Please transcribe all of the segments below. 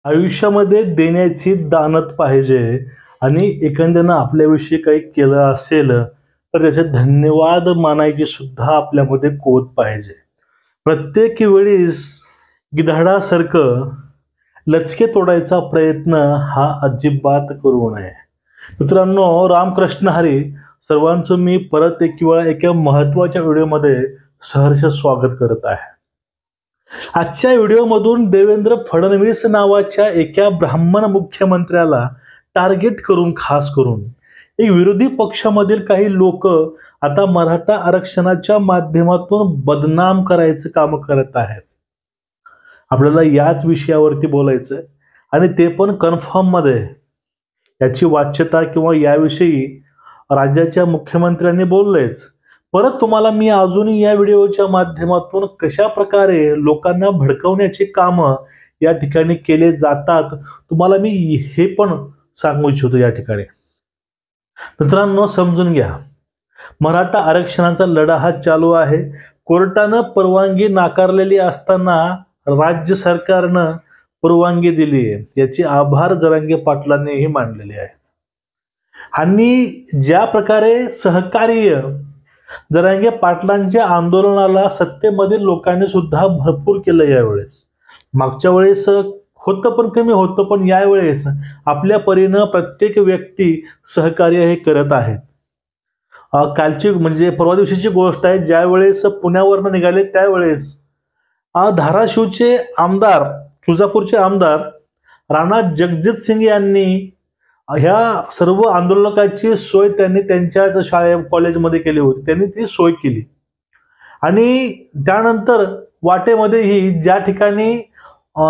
आयुष्यामध्ये देण्याची दानत पाहिजे आणि एखाद्यानं आपल्याविषयी काही केलं असेल तर त्याचे धन्यवाद मानायची सुद्धा आपल्यामध्ये कोत पाहिजे. प्रत्येक वेळेस गिधाडासारखं लचके तोडायचा प्रयत्न हा अजिबात करू नये. मित्रांनो, रामकृष्ण हरी. सर्वांचं मी परत एक वेळा एका महत्त्वाच्या व्हिडिओमध्ये सहर्ष स्वागत करत आहे. आजच्या व्हिडिओमधून देवेंद्र फडणवीस नावाच्या एका ब्राह्मण मुख्यमंत्र्याला टार्गेट करून, खास करून एक विरोधी पक्षामधील काही लोक आता मराठा आरक्षणाच्या माध्यमातून बदनाम करायचं काम करत आहेत. आपल्याला याच विषयावरती बोलायचं आणि ते पण कन्फर्म मध्ये. याची वाच्यता किंवा याविषयी राज्याच्या मुख्यमंत्र्यांनी बोललेच. परत तुम्हाला मी अजूनही या व्हिडिओच्या माध्यमातून कशा प्रकारे लोकांना भडकवण्याची कामं या ठिकाणी केले जातात तुम्हाला मी हे पण सांगू इच्छितो. या ठिकाणी मित्रांनो, समजून घ्या, मराठा आरक्षणाचा लढा हा चालू आहे. कोर्टानं परवानगी नाकारलेली असताना राज्य सरकारनं परवानगी दिली आहे. याची आभार जरांगे पाटलांनीही मानलेले आहे. आणि ज्या प्रकारे सहकार्य जरांगे पाटलांच्या आंदोलनाला सत्तेमधील लोकांनी सुद्धा भरपूर केलं यावेळेस. मागच्या वेळेस होतं पण कमी होतं, पण यावेळेस आपल्या परीनं प्रत्येक व्यक्ती सहकार्य हे करत आहेत. कालची म्हणजे परवा दिवशीची गोष्ट आहे, ज्यावेळेस पुण्यावरनं निघाले त्यावेळेस धाराशिवचे आमदार, तुळजापूरचे आमदार राणा जगजित सिंग यांनी ह्या सर्व आंदोलकांची सोय त्यांनी त्यांच्याच कॉलेजमध्ये केली होती. त्यांनी ती सोय केली आणि त्यानंतर वाटेमध्येही ज्या ठिकाणी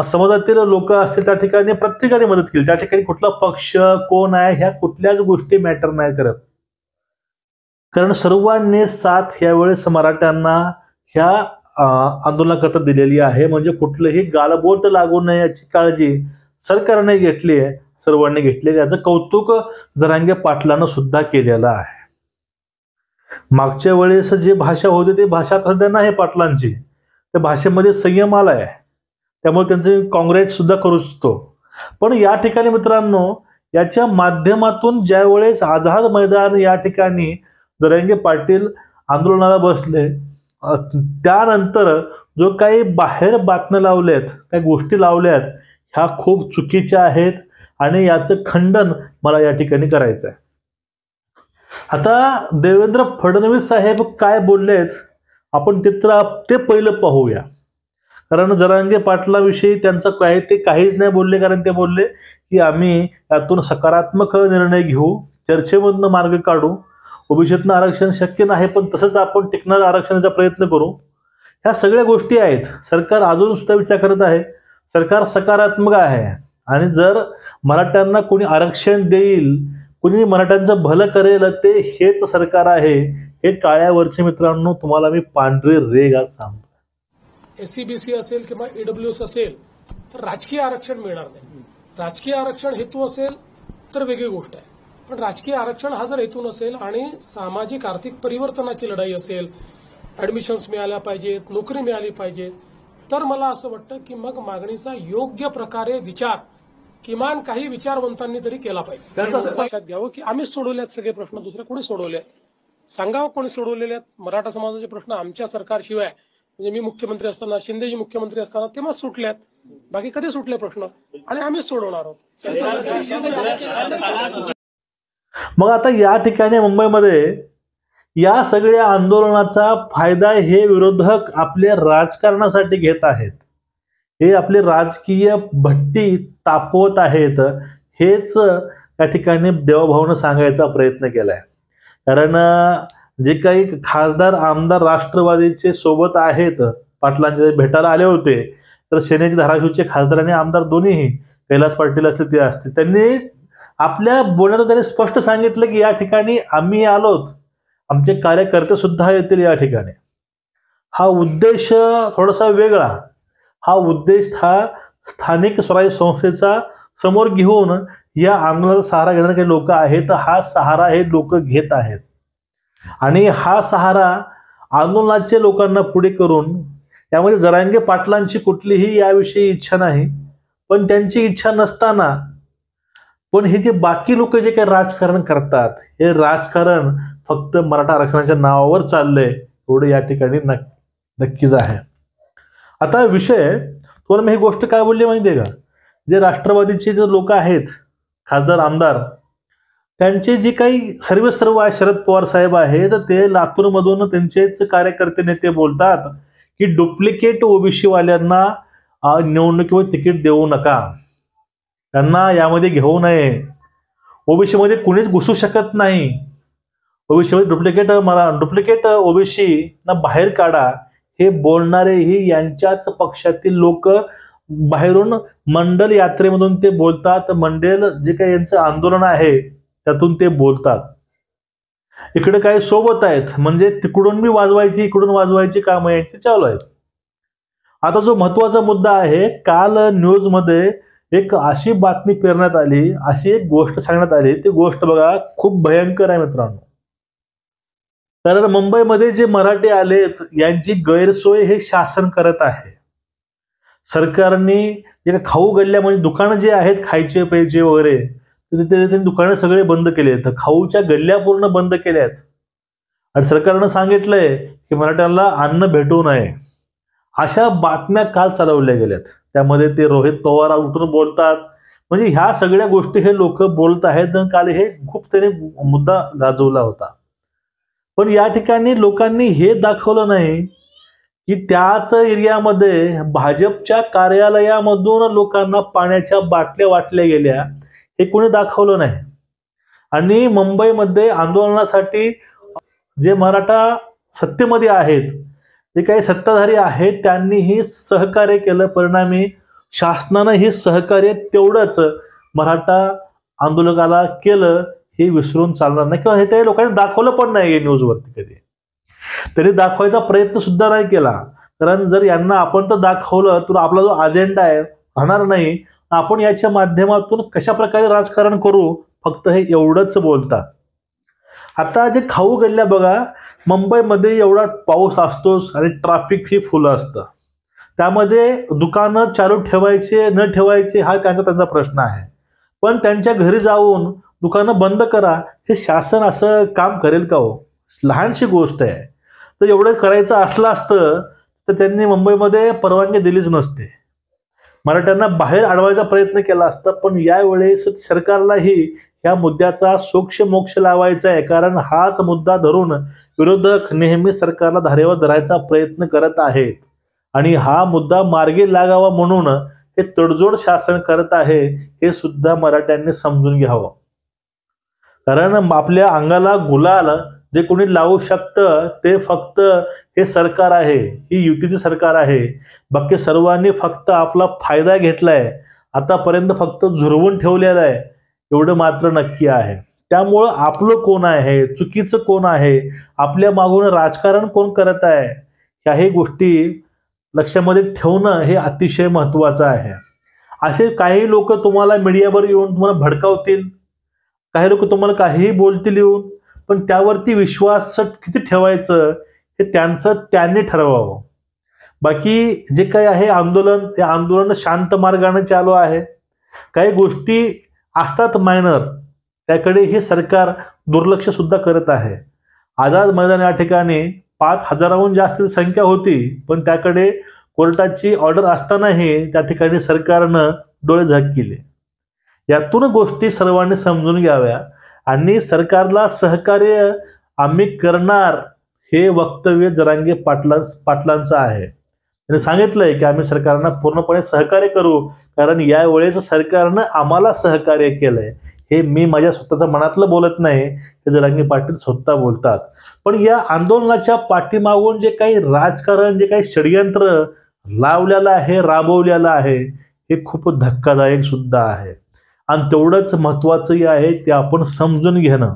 समाजातील लोक असतील त्या ठिकाणी प्रत्येकाने मदत केली. त्या ठिकाणी कुठला पक्ष कोण आहे ह्या कुठल्याच गोष्टी मॅटर नाही करत, कारण सर्वांनी साथ यावेळेस मराठ्यांना ह्या आंदोलनाकरता दिलेली आहे. म्हणजे कुठलंही गालबोट लागू नये याची काळजी सरकारने घेतली आहे, सर्वांनी घेतले. याचं कौतुक जरांगे पाटलांना सुद्धा केलेलं आहे. मागच्या वेळेस जी भाषा होती ती भाषा सध्या नाही पाटलांची, त्या भाषेमध्ये संयम आलाय, त्यामुळे त्यांचे काँग्रेस सुद्धा करू शकतो. पण या ठिकाणी मित्रांनो, याच्या माध्यमातून ज्या वेळेस आझाद मैदान या ठिकाणी जरांगे पाटील आंदोलनाला बसले, त्यानंतर जो काही बाहेर बातम्या लावल्यात, काही गोष्टी लावल्यात, ह्या खूप चुकीच्या आहेत आणि याचं खंडन मला या ठिकाणी करायचं आहे. आता देवेंद्र फडणवीस साहेब काय बोललेत आपण ते पहिलं पाहूया. कारण जरांगे पाटलाविषयी त्यांचं काय ते काहीच नाही बोलले, कारण ते बोलले की आम्ही यातून सकारात्मक निर्णय घेऊ, चर्चेमधून मार्ग काढू, ओबीसीतनं आरक्षण शक्य नाही पण तसंच आपण टिकणाऱ्या आरक्षणाचा प्रयत्न करू. ह्या सगळ्या गोष्टी आहेत. सरकार अजून सुद्धा विचार करत आहे, सरकार सकारात्मक आहे आणि जर मराठ्यांना कोणी आरक्षण देईल, कोणी मराठ्यांचं भलं करेल, ते हेच सरकार आहे. हे टाळ्यावरचे मित्रांनो तुम्हाला मी पांढरे रेग आज सांगतो. एससीबीसी असेल किंवा ईडब्ल्यूएस असेल तर राजकीय आरक्षण मिळणार नाही. राजकीय आरक्षण हेतू असेल तर वेगळी गोष्ट आहे, पण राजकीय आरक्षण हा जर हेतू नसेल आणि सामाजिक आर्थिक परिवर्तनाची लढाई असेल, ऍडमिशन्स मिळाल्या पाहिजेत, नोकरी मिळाली पाहिजे, तर मला असं वाटतं की मग मागणीचा योग्य प्रकारे विचार किमान काही विचारवंतांनी तरी केला पाहिजे. लक्षात घ्यावं की आम्हीच सोडवल्यात सगळे प्रश्न, दुसरे कोणी सोडवले सांगावं कोणी सोडवलेले आहेत. मराठा समाजाचे प्रश्न आमच्या सरकारशिवाय, म्हणजे मी मुख्यमंत्री असताना, शिंदेजी मुख्यमंत्री असताना तेव्हा सुटल्यात, बाकी कधी सुटले प्रश्न, आणि आम्हीच सोडवणार आहोत. मग आता या ठिकाणी मुंबईमध्ये या सगळ्या आंदोलनाचा फायदा हे विरोधक आपल्या राजकारणासाठी घेत आहेत. हे आपले राजकीय भट्टी तापवत आहेत. हेच या ठिकाणी देवाभाऊनं सांगायचा प्रयत्न केलाय. कारण जे काही खासदार आमदार राष्ट्रवादीचे सोबत आहेत, पाटलांचे भेटायला आले होते, तर सेनेचे धाराशिवचे खासदार आणि आमदार दोन्हीही, कैलास पाटील असतील ते असतील, त्यांनी आपल्या बोलण्यात त्यांनी स्पष्ट सांगितलं की या ठिकाणी आम्ही आलोत, आमचे कार्यकर्ते सुद्धा येतील या ठिकाणी. हा उद्देश थोडासा वेगळा. हा उद्देश हा स्थानिक स्वराज्य संस्थेचा समोर घेऊन या आंदोलनाचा सहारा घेणारे काही लोक आहेत. हा सहारा हे लोक घेत आहेत आणि हा सहारा आंदोलनाचे लोकांना पुढे करून, त्यामध्ये जरांगे पाटलांची कुठलीही याविषयी इच्छा नाही, पण त्यांची इच्छा नसताना पण हे जे बाकी लोक जे काही राजकारण करतात, हे राजकारण फक्त मराठा आरक्षणाच्या नावावर चाललंय एवढं या ठिकाणी नक्कीच आहे. आता विषय तुम्हाला मी ही गोष्ट काय बोलली माहितीये का, जे राष्ट्रवादीचे जे लोक आहेत, खासदार आमदार, त्यांचे जे काही सर्व आहे, शरद पवार साहेब आहेत, ते लातूरमधून त्यांचेच कार्यकर्ते नेते बोलतात की डुप्लिकेट ओबीसी वाल्यांना निवडणुकीवर तिकीट देऊ नका, त्यांना यामध्ये घेऊ नये, ओबीसी मध्ये कुणीच घुसू शकत नाही, ओबीसी मध्ये डुप्लिकेट ओबीसी ना बाहेर काढा, हे बोलणारेही यांच्याच पक्षातील लोक बाहेरून मंडल यात्रेमधून ते बोलतात. मंडल जे काही यांचं आंदोलन आहे त्यातून ते बोलतात. इकडे काही सोबत आहेत, म्हणजे तिकडून मी वाजवायची इकडून वाजवायची काम यांची चालू आहेत. आता जो महत्वाचा मुद्दा आहे, काल न्यूज मध्ये एक अशी बातमी पेरण्यात आली, अशी एक गोष्ट सांगण्यात आली, ती गोष्ट बघा खूप भयंकर आहे मित्रांनो. कारण मुंबईमध्ये जे मराठी आलेत यांची गैरसोय हे शासन करत आहे. सरकारने जे खाऊ गल्ल्यामध्ये दुकानं जे आहेत खायचे प्यायचे वगैरे, ते दुकानं सगळे बंद केले, तर खाऊच्या गल्ल्या पूर्ण बंद केल्यात आणि सरकारनं सांगितलंय की मराठ्यांना अन्न भेटू नये. अशा बातम्या काल चालवल्या गेल्यात. त्यामध्ये ते रोहित पवार उठून बोलतात, म्हणजे ह्या सगळ्या गोष्टी हे लोक बोलत आहेत. काल हे खूप त्याने मुद्दा गाजवला होता. पण या ठिकाणी लोकांनी हे दाखवलं नाही की त्याच एरियामध्ये भाजपच्या कार्यालयामधून लोकांना पाण्याच्या बाटल्या वाटल्या गेल्या, हे कोणी दाखवलं नाही. आणि मुंबईमध्ये आंदोलनासाठी जे मराठा सत्तेमध्ये आहेत, जे काही सत्ताधारी आहेत, त्यांनीही सहकार्य केलं. परिणामी शासनानं हे सहकार्य तेवढंच मराठा आंदोलकाला केलं, हे विसरून चालणार नाही. किंवा हे त्या लोकांनी दाखवलं पण नाही न्यूजवरती कधी, तरी दाखवायचा प्रयत्न सुद्धा नाही केला. कारण जर यांना आपण तर दाखवलं तर आपला जो अजेंडा आहे राहणार नाही. आपण याच्या माध्यमातून कशा प्रकारे राजकारण करू, फक्त हे एवढंच बोलतात. आता जे खाऊ गल्ल्या बघा, मुंबईमध्ये एवढा पाऊस असतोच आणि ट्रॅफिक ही फुल असतं. त्यामध्ये दुकानं चालू ठेवायचे न ठेवायचे हा त्यांचा प्रश्न आहे. पण त्यांच्या घरी जाऊन दुकानं बंद करा, हे शासन असं काम करेल का हो? लहानशी गोष्ट आहे. तर एवढं करायचं असलं असतं तर त्यांनी मुंबईमध्ये परवानगी दिलीच नसते, मराठ्यांना बाहेर अडवायचा प्रयत्न केला असता. पण यावेळेस सरकारलाही या मुद्द्याचा सोक्ष मोक्ष लावायचा आहे. कारण हाच मुद्दा धरून विरोधक नेहमी सरकारला धारेवर धरायचा प्रयत्न करत आहेत आणि हा मुद्दा मार्गी लागावा म्हणून हे तडजोड शासन करत आहे, हे सुद्धा मराठ्यांनी समजून घ्यावं. कारण आपल्या अंगाला गुलाल जे कोणी लावू शकतं ते फक्त हे सरकार आहे, ही युतीचे सरकार आहे. बाकी सर्वांनी फक्त आपला फायदा घेतलाय, आतापर्यंत फक्त झुरवून ठेवलेला आहे, एवढं मात्र नक्की आहे. त्यामुळं आपलं कोण आहे, चुकीचं कोण आहे, आपल्या मागून राजकारण कोण करत आहे, ह्याही गोष्टी लक्षामध्ये ठेवणं हे अतिशय महत्वाचं आहे. असे काही लोक तुम्हाला मीडियावर येऊन तुम्हाला भडकावतील, काही लोक तुम्हाला काहीही बोलतील येऊन, पण त्यावरती विश्वास किती ठेवायचं हे त्यांनी ठरवावं. बाकी जे काही आहे आंदोलन, ते आंदोलन शांत मार्गाने चालू आहे. काही गोष्टी असतात मायनर, त्याकडे हे सरकार दुर्लक्ष सुद्धा करत आहे. आझाद मैदान या ठिकाणी 5,000हून जास्त संख्या होती, पण त्याकडे कोर्टाची ऑर्डर असतानाही त्या ठिकाणी सरकारनं डोळे झाक केले. यातून गोष्टी सर्वांनी समजून घ्याव्या आणि सरकारला सहकार्य आम्ही करणार हे वक्तव्य जरांगे पाटलांचं आहे. त्यांनी सांगितलंय की आम्ही सरकारला पूर्णपणे सहकार्य करू, कारण यावेळेस सरकारनं आम्हाला सहकार्य केलंय. हे मी माझ्या स्वतःच्या मनातलं बोलत नाही, हे जरांगे पाटील स्वतः बोलतात. पण या आंदोलनाच्या पाठीमागून जे काही राजकारण, जे काही षडयंत्र लावलेलं आहे, राबवलेलं आहे, हे खूप धक्कादायक सुद्धा आहे. आणि तेवढंच महत्वाचंही आहे ते आपण समजून घेणं.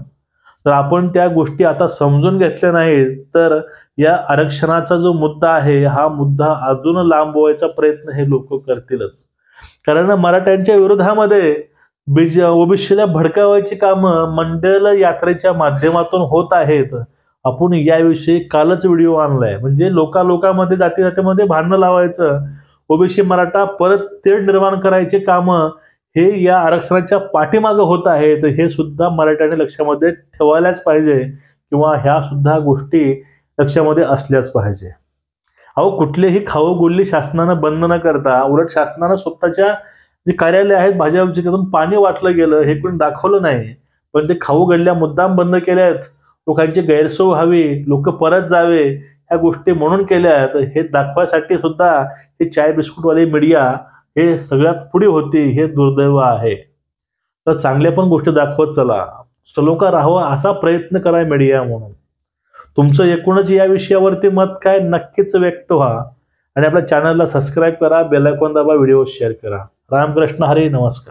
तर आपण त्या गोष्टी आता समजून घेतल्या नाहीत तर या आरक्षणाचा जो मुद्दा आहे, हा मुद्दा अजून लांबवायचा प्रयत्न हे लोक करतीलच. कारण मराठ्यांच्या विरोधामध्ये ओबीसीला भडकावायची कामं मंडल यात्रेच्या माध्यमातून होत आहेत. आपण याविषयी कालच व्हिडिओ आणलाय. म्हणजे लोकांमध्ये जातीमध्ये भांडणं लावायचं, ओबीसी मराठा परत तेढ निर्माण करायचे कामं हे या आरक्षणाच्या पाठीमागं होत आहे. तर हे सुद्धा मराठ्याने लक्षामध्ये ठेवायलाच पाहिजे किंवा ह्या सुद्धा गोष्टी लक्षामध्ये असल्याच पाहिजे. अहो, कुठलेही खाऊ गुल्ली शासनानं बंद न करता उलट शासनानं स्वतःच्या जे कार्यालय आहेत भाजपचे त्यातून पाणी वाटलं गेलं हे कोणी दाखवलं नाही. पण ते खाऊ गल्ल्या मुद्दाम बंद केल्या आहेत. लोकांची गैरसोय व्हावी, लोक परत जावे ह्या गोष्टी म्हणून केल्या आहेत. हे दाखवायसाठी सुद्धा हे चाय बिस्कुटवाले मीडिया हे सगळ्यात पुढे होती. हे दुर्दैव आहे. तर चांगल्या पण गोष्टी दाखवत चला, सलोखा राहावा असा प्रयत्न करा मीडिया म्हणून. तुमचं एकूणच या विषयावरती मत काय नक्कीच व्यक्त व्हा आणि आपल्या चॅनलला सबस्क्राईब करा, बेल आयकॉन दाबा, व्हिडिओ शेअर करा. रामकृष्ण हरी. नमस्कार.